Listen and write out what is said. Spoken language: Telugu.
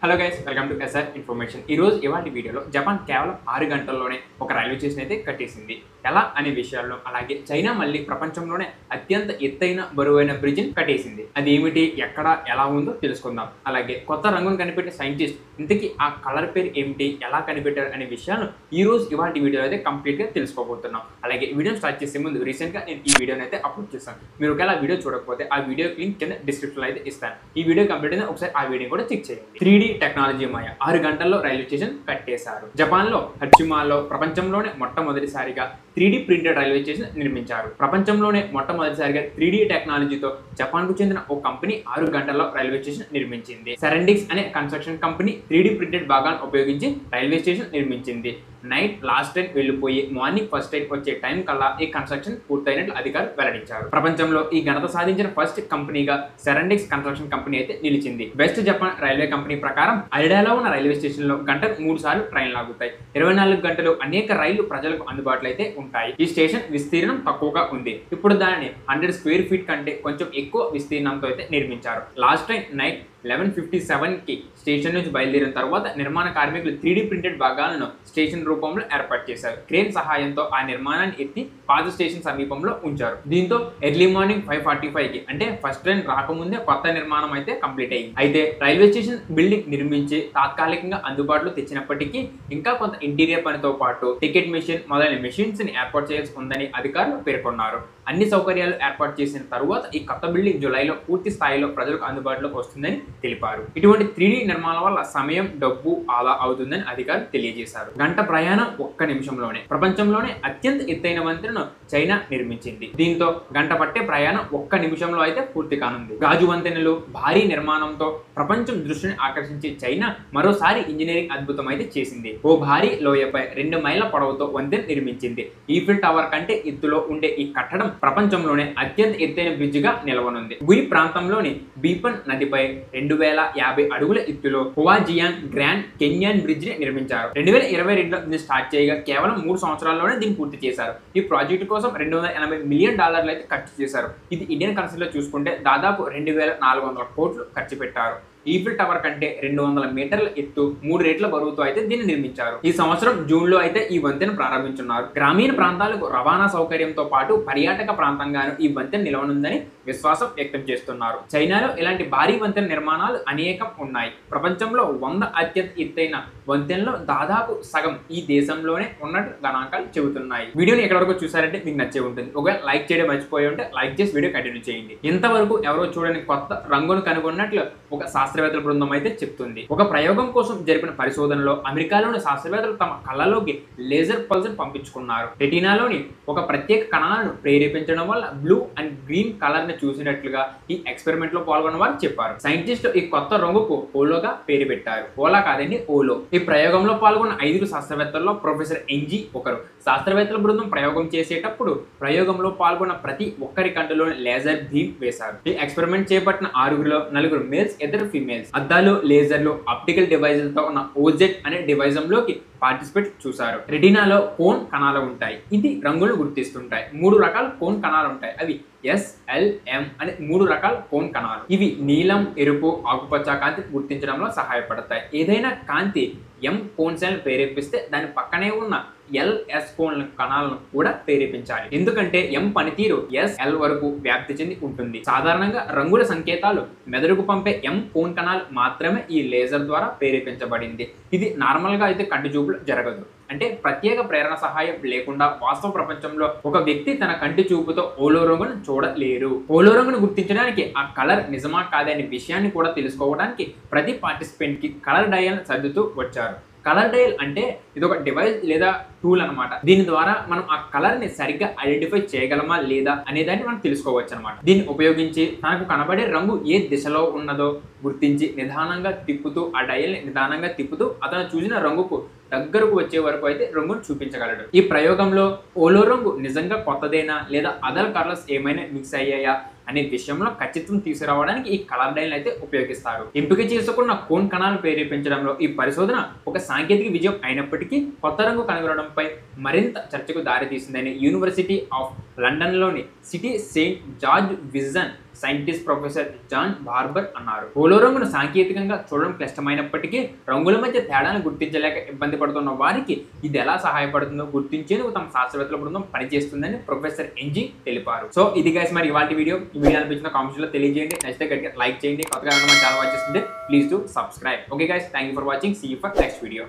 Hello guys, welcome to SR information. ఈ రోజు ఇవాళ వీడియోలో జపాన్ కేవలం 6 గంటల్లోనే ఒక రైల్వే స్టేషన్ అయితే కట్టేసింది. ఎలా అనే విషయాల్లో, అలాగే చైనా మళ్ళీ ప్రపంచంలోనే అత్యంత ఎత్తైన బరువైన బ్రిడ్జ్ కట్టేసింది. అది ఏమిటి, ఎక్కడ, ఎలా ఉందో తెలుసుకుందాం. అలాగే కొత్త రంగును కనిపెట్టే సైంటిస్ట్ ఇంతకీ ఆ కలర్ పేరు ఏమిటి, ఎలా కనిపెట్టారు అనే విషయాలను ఈ రోజు ఇవాళ వీడియో అయితే కంప్లీట్ గా తెలుసుకోబోతున్నాం. అలాగే వీడియో స్టార్ట్ చేసే ముందు రీసెంట్ గా నేను ఈ వీడియోని అయితే అప్లోడ్ చేశాను. మీరు ఒకవేళ వీడియో చూడకపోతే ఆ వీడియో లింక్ కింద డిస్క్రిప్షన్ లో అయితే ఇస్తాను. ఈ వీడియో కంప్లీట్ అయితే ఒకసారి ఆ వీడియో కూడా చెక్ చేయండి. 3D టెక్నాలజీ మాయ 6 గంటల్లో రైల్వే స్టేషన్ కట్టేశారు. జపాన్ లో హచ్చిమాలో ప్రపంచంలోనే మొట్టమొదటిసారిగా 3D ప్రింటెడ్ రైల్వే స్టేషన్ నిర్మించారు. ప్రపంచంలోనే మొట్టమొదటిసారిగా 3D టెక్నాలజీతో జపాన్ కు చెందిన ఓ కంపెనీ 6 గంటల్లో రైల్వే స్టేషన్ నిర్మించింది. సెరెండిక్స్ అనే కన్స్ట్రక్షన్ కంపెనీ 3D ప్రింటెడ్ భాగాలను ఉపయోగించి రైల్వే స్టేషన్ నిర్మించింది. నైట్ లాస్ట్ ట్రైన్ వెళ్ళిపోయి మార్నింగ్ ఫస్ట్ ట్రైన్ వచ్చే టైం కల్లా ఈ కన్స్ట్రక్షన్ పూర్తయినట్లు అధికారులు వెల్లడించారు. ప్రపంచంలో ఈ ఘనత సాధించిన ఫస్ట్ కంపెనీగా సెరెండిక్స్ కన్స్ట్రక్షన్ కంపెనీ అయితే నిలిచింది. వెస్ట్ జపాన్ రైల్వే కంపెనీ ప్రకారం ఐడాలో ఉన్న రైల్వే స్టేషన్ లో గంటకు 3 సార్లు ట్రైన్లు ఆగుతాయి. 24 గంటలు అనేక రైళ్లు ప్రజలకు అందుబాటులో అయితే ఉంటాయి. ఈ స్టేషన్ విస్తీర్ణం తక్కువగా ఉంది. ఇప్పుడు దానిని 100 స్క్వేర్ ఫీట్ కంటే కొంచెం ఎక్కువ విస్తీర్ణంతో అయితే నిర్మించారు. లాస్ట్ ట్రైన్ నైట్ 11:57 కి స్టేషన్ నుంచి బయలుదేరిన తర్వాత నిర్మాణ కార్మికులు 3D ప్రింటెడ్ భాగాలను స్టేషన్ రూపంలో ఏర్పాటు చేశారు. క్రేన్ సహాయంతో ఆ నిర్మాణాన్ని ఎత్తి పాత స్టేషన్ సమీపంలో ఉంచారు. దీంతో ఎర్లీ మార్నింగ్ 5:45 కి అంటే ఫస్ట్ ట్రైన్ రాకముందే కొత్త నిర్మాణం అయితే కంప్లీట్ అయింది. అయితే రైల్వే స్టేషన్ బిల్డింగ్ నిర్మించి తాత్కాలికంగా అందుబాటులో తెచ్చినప్పటికీ ఇంకా కొంత ఇంటీరియర్ పనితో పాటు టికెట్ మెషిన్ మొదలైన మెషిన్స్ ని ఏర్పాటు చేయాల్సి ఉందని అధికారులు పేర్కొన్నారు. అన్ని సౌకర్యాలు ఏర్పాటు చేసిన తరువాత ఈ కొత్త బిల్డింగ్ జూలైలో పూర్తి స్థాయిలో ప్రజలకు అందుబాటులోకి వస్తుందని తెలిపారు. ఇటువంటి 3D నిర్మాణాల వల్ల సమయం, డబ్బు ఆదా అవుతుందని అధికారులు తెలియజేశారు. గంట ప్రయాణం 1 నిమిషంలోనే. ప్రపంచంలోనే అత్యంత ఎత్తైన వంతెనను చైనా నిర్మించింది. దీంతో గంట పట్టే ప్రయాణం 1 నిమిషంలో అయితే పూర్తి కానుంది. గాజు వంతెనలు భారీ నిర్మాణంతో ప్రపంచం దృష్టిని ఆకర్షించే చైనా మరోసారి ఇంజనీరింగ్ అద్భుతం అయితే చేసింది. ఓ భారీ లోయపై 2 మైళ్ళ పొడవుతో వంతెన నిర్మించింది. ఈఫిల్ టవర్ కంటే ఎత్తులో ఉండే ఈ కట్టడం ప్రపంచంలోనే అత్యంత ఎత్తైన బ్రిడ్జ్ గా నిలవనుంది. గుయి ప్రాంతంలోని బీపన్ నదిపై 2050 అడుగుల ఎత్తులో హువాజియాంగ్ గ్రాండ్ కెన్యాన్ బ్రిడ్జ్ ని నిర్మించారు. 2022లో దీన్ని స్టార్ట్ చేయగా కేవలం 3 సంవత్సరాల్లోనే దీన్ని పూర్తి చేశారు. ఈ ప్రాజెక్టు కోసం $280 మిలియన్ అయితే ఖర్చు చేశారు. ఇది ఇండియన్ కరెన్సీలో చూసుకుంటే దాదాపు 2400 కోట్లు ఖర్చు పెట్టారు. ఈఫిల్ టవర్ కంటే 200 మీటర్ల ఎత్తు, 3 రెట్ల బరువుతో అయితే దీన్ని నిర్మించారు. ఈ సంవత్సరం జూన్ లో అయితే ఈ వంతెన ప్రారంభించున్నారు. గ్రామీణ ప్రాంతాలకు రవాణా సౌకర్యంతో పాటు పర్యాటక ప్రాంతంగాను ఈ వంతెన నిలవనుందని విశ్వాసం వ్యక్తం చేస్తున్నారు. చైనాలో ఇలాంటి భారీ వంతెన నిర్మాణాలు అనేకం ఉన్నాయి. ప్రపంచంలో 100 అత్యంత ఎత్తైన వంతెనలో దాదాపు సగం ఈ దేశంలోనే ఉన్నట్టు గణాంకాలు చెబుతున్నాయి. వీడియోని ఎక్కడ వరకు చూసారంటే మీకు నచ్చే ఉంటుంది. ఒకవేళ లైక్ చేయడం మర్చిపోయి ఉంటే లైక్ చేసి వీడియో కంటిన్యూ చేయండి. ఇంతవరకు ఎవరో చూడని కొత్త రంగును కనుగొన్నట్లు ఒక శాస్త్రవేత్తల బృందం అయితే చెప్తుంది. ఒక ప్రయోగం కోసం జరిపిన పరిశోధనలో అమెరికాలోని శాస్త్రవేత్తలు తమ కళ్ళలోకి లేజర్ పల్స్ పంపించుకున్నారు. రెటీనాలోని ఒక ప్రత్యేక కణాలను ప్రేరేపించడం వల్ల బ్లూ అండ్ గ్రీన్ కలర్ ని చూసినట్లుగా ఈ ఎక్స్పెరిమెంట్ లో పాల్గొన్న వారు చెప్పారు. సైంటిస్ట్ ఈ కొత్త రంగుకు ఓలోగా పేరు పెట్టారు. ఓలా కాదండి, ఓలో. ఈ ప్రయోగంలో పాల్గొన్న 5 శాస్త్రవేత్తల్లో ప్రొఫెసర్ ఎంజీ ఒకరు. శాస్త్రవేత్తల బృందం ప్రయోగం చేసేటప్పుడు ప్రయోగంలో పాల్గొన్న ప్రతి ఒక్కరి కంటిలోని లేజర్ బీమ్ వేశారు. ఈ ఎక్స్పెరిమెంట్ చేపట్టిన 6గురిలో 4 మేల్స్, 2 ఫీమేల్స్. అద్దాలు, లేజర్లు, ఆప్టికల్ డివైజులతో ఉన్న ఓజెట్ అనే డివైజంలోకి పార్టిసిపేట్ చూశారు. రెటీనాలో కోన్ కణాలు ఉంటాయి. ఇది రంగులు గుర్తిస్తుంటాయి. 3 రకాల కోన్ కణాలు ఉంటాయి. అవి SLM అనే 3 రకాల కోన్ కణాలు. ఇవి నీలం, ఎరుపు, ఆకుపచ్చ కాంతి గుర్తించడంలో సహాయపడతాయి. ఏదైనా కాంతి M కోన్ సెల్ ప్రేరేపిస్తే దాని పక్కనే ఉన్న LS కోన్ కణాలను కూడా ప్రేరేపించాలి. ఎందుకంటే M పనితీరు SL వరకు వ్యాప్తి చెంది ఉంటుంది. సాధారణంగా రంగుల సంకేతాలు మెదడుకు పంపే M కోన్ కణాలు మాత్రమే ఈ లేజర్ ద్వారా ప్రేరేపించబడింది. ఇది నార్మల్ గా అయితే కంటి చూపులు జరగదు. అంటే ప్రత్యేక ప్రేరణ సహాయం లేకుండా వాస్తవ ప్రపంచంలో ఒక వ్యక్తి తన కంటి చూపుతో ఓలో రంగును చూడలేరు. ఓలో రంగును గుర్తించడానికి ఆ కలర్ నిజమా కాదనే విషయాన్ని కూడా తెలుసుకోవడానికి ప్రతి పార్టిసిపెంట్ కి కలర్ డయల్ సర్దుతూ వచ్చారు. కలర్ డయల్ అంటే ఇది ఒక డివైస్ లేదా టూల్ అనమాట. దీని ద్వారా మనం ఆ కలర్ ని సరిగ్గా ఐడెంటిఫై చేయగలమా లేదా అనే దాన్ని మనం తెలుసుకోవచ్చు అనమాట. దీన్ని ఉపయోగించి తనకు కనబడే రంగు ఏ దిశలో ఉన్నదో గుర్తించి నిదానంగా తిప్పుతూ ఆ డయల్ ని నిదానంగా తిప్పుతూ అతను చూసిన రంగుకు దగ్గరకు వచ్చే వరకు అయితే రంగును చూపించగలడు. ఈ ప్రయోగంలో ఓలో రంగు నిజంగా కొత్తదేనా లేదా అదర్ కలర్స్ ఏమైనా మిక్స్ అయ్యాయా అనే విషయంలో ఖచ్చితం తీసుకురావడానికి ఈ కలర్ డైల్ అయితే ఉపయోగిస్తారు. ఎంపిక చేసుకున్న కోన్ కణాలను ప్రేరేపించడంలో ఈ పరిశోధన ఒక సాంకేతిక విజయం అయినప్పటికీ కొత్త రంగు కనుగొనడంపై మరింత చర్చకు దారితీసిందని యూనివర్సిటీ ఆఫ్ లండన్లోని city saint George vision scientist professor John Barber అన్నారు. పోలో రంగును సాంకేతికంగా చూడడం క్లిష్టమైనప్పటికీ రంగుల మధ్య తేడాను గుర్తించలేక ఇబ్బంది పడుతున్న వారికి ఇది ఎలా సహాయపడుతుందో గుర్తించేందుకు తమ శాస్త్రవేత్తల బృందం పనిచేస్తుందని ప్రొఫెసర్ ఎంజీ తెలిపారు. సో ఇది గైస్ మరి ఇవాళ వీడియో. ఈ వీడియో అనిపించిన కామెంట్స్ లో తెలియజేయండి. నచ్చితే గట్టిగా లైక్ చేయండి. కొత్తగా మన ఛానల్ వాచ్ చేస్తుంటే please do subscribe. Okay guys, thank you for watching. See you for next video.